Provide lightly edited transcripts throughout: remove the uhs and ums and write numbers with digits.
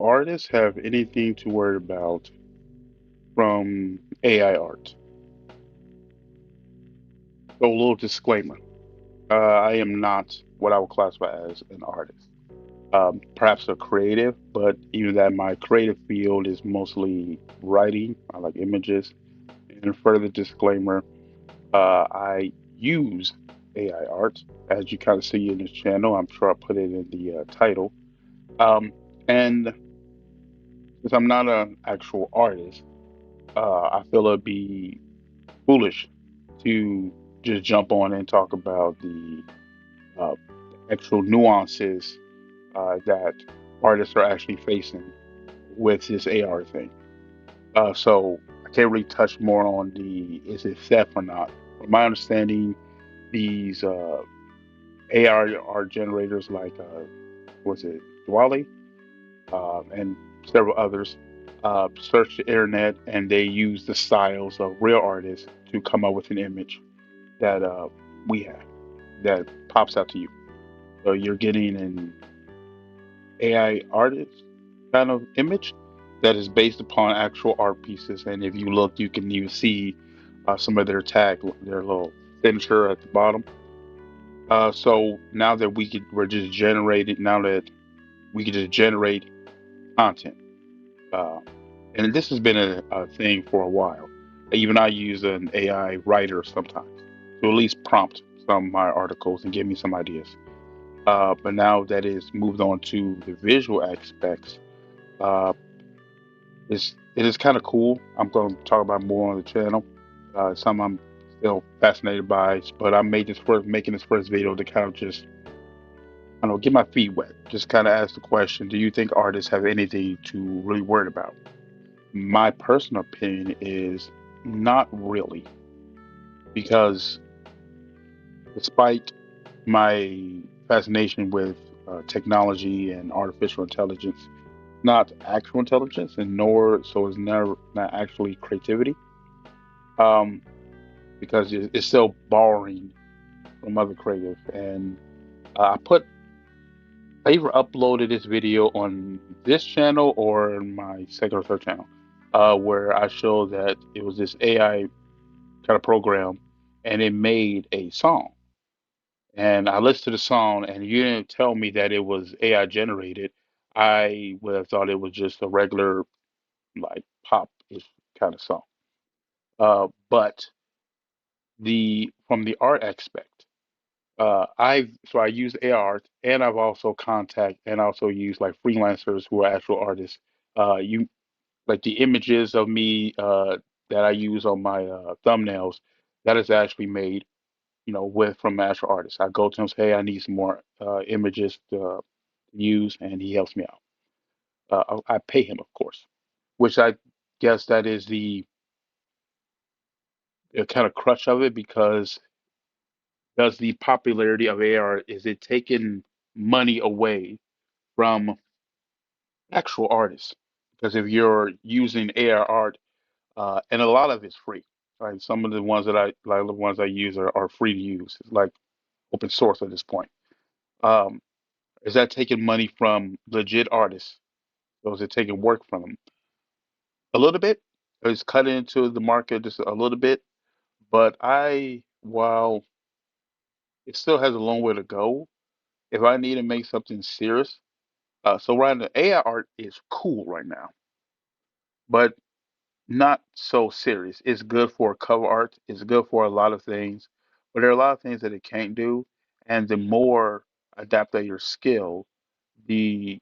artists have anything to worry about from AI art? So, a little disclaimer: I am not what I would classify as an artist. Perhaps a creative, but even that, my creative field is mostly writing. I like images. And further disclaimer: I use AI art, as you kind of see in this channel. I'm sure I put it in the title. And since I'm not an actual artist, I feel it'd be foolish to just jump on and talk about the uh, actual nuances that artists are actually facing with this AR thing. So I can't really touch more on the is it theft or not. From my understanding, these AR art generators like was it Dwally and several others search the internet and they use the styles of real artists to come up with an image that we have that pops out to you. So you're getting an AI artist kind of image that is based upon actual art pieces. And if you look, you can even see some of their tag, their little signature at the bottom. So now that we're just generating, now that we can just generate content. Uh, and this has been a thing for a while. Even I use an AI writer sometimes to at least prompt some of my articles and give me some ideas. But now that it's moved on to the visual aspects, uh, it is kind of cool. I'm going to talk about more on the channel. Something I'm still fascinated by, but I made this first making this first video to kind of just I don't know get my feet wet. Just kind of ask the question: do you think artists have anything to really worry about? My personal opinion is not really, because despite my fascination with technology and artificial intelligence, not actual intelligence, and nor so is never not actually creativity, um, because it's still borrowing from other creative. And I either uploaded this video on this channel or in my second or third channel, where I showed that it was this AI kind of program, and it made a song. And I listened to the song, and you didn't tell me that it was AI generated. I would have thought it was just a regular like pop-ish kind of song. But the from the art aspect, I use AR and I've also also use like freelancers who are actual artists. You like the images of me that I use on my thumbnails, that is actually made, with from actual artists. I go to him and say, hey, I need some more images to use, and he helps me out. I pay him, of course, which I guess that is the kind of crutch of it, because does the popularity of AR, is it taking money away from actual artists? Because if you're using AR art, and a lot of it's free, right? Some of the ones that I like, the ones I use are free to use. It's like open source at this point. Um, is that taking money from legit artists, or is it taking work from them? A little bit. It's cutting into the market just a little bit, but while it still has a long way to go, if I need to make something serious, so right now, AI art is cool right now, but not so serious. It's good for cover art. It's good for a lot of things, but there are a lot of things that it can't do. And the more adapted your skill, the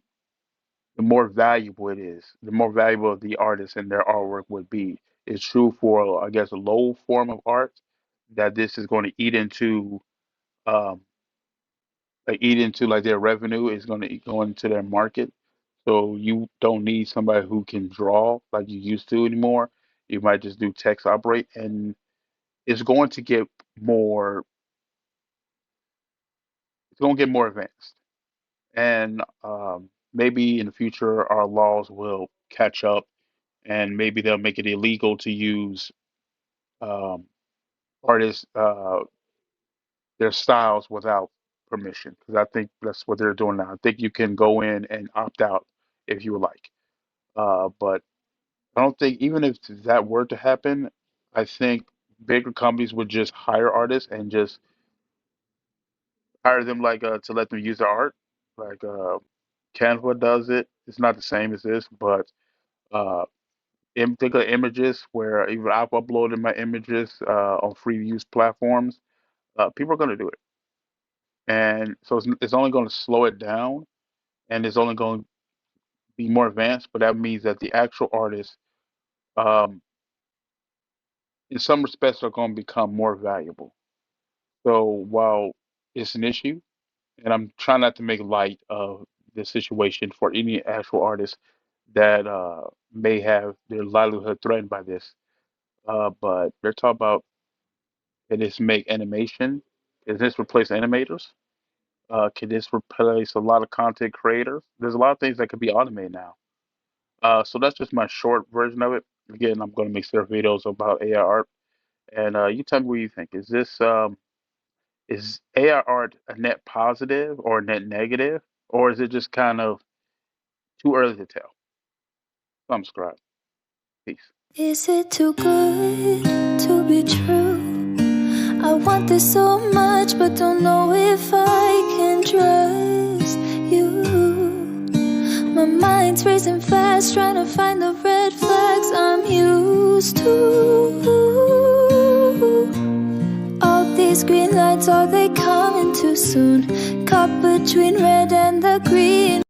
the more valuable it is. The more valuable the artist and their artwork would be. It's true for, I guess, a low form of art, that this is going to um, eat into like their revenue is going to go into their market. So you don't need somebody who can draw like you used to anymore. You might just do text operate, and it's going to get more. It's going to get more advanced, and maybe in the future our laws will catch up, and maybe they'll make it illegal to use um, artists their styles without permission. Because I think that's what they're doing now. I think you can go in and opt out if you would like. But I don't think even if that were to happen, I think bigger companies would just hire artists and just hire them like to let them use their art. Like Canva does it. It's not the same as this, but uh, in particular images where even I've uploaded my images on free use platforms, people are going to do it, and so it's only going to slow it down, and it's only going to be more advanced. But that means that the actual artists, um, in some respects, are going to become more valuable. So while it's an issue, and I'm trying not to make light of the situation for any actual artist that may have their livelihood threatened by this. But they're talking about can this make animation? Can this replace animators? Can this replace a lot of content creators? There's a lot of things that could be automated now. So that's just my short version of it. Again, I'm going to make several videos about AI art, and you tell me what you think. Is AI art a net positive or a net negative, or is it just kind of too early to tell? I'm Scribe. Peace. Is it too good to be true? I want this so much, but don't know if I can trust you. My mind's racing fast, trying to find the red flags I'm used to. All these green lights, are they coming too soon? Caught between red and the green.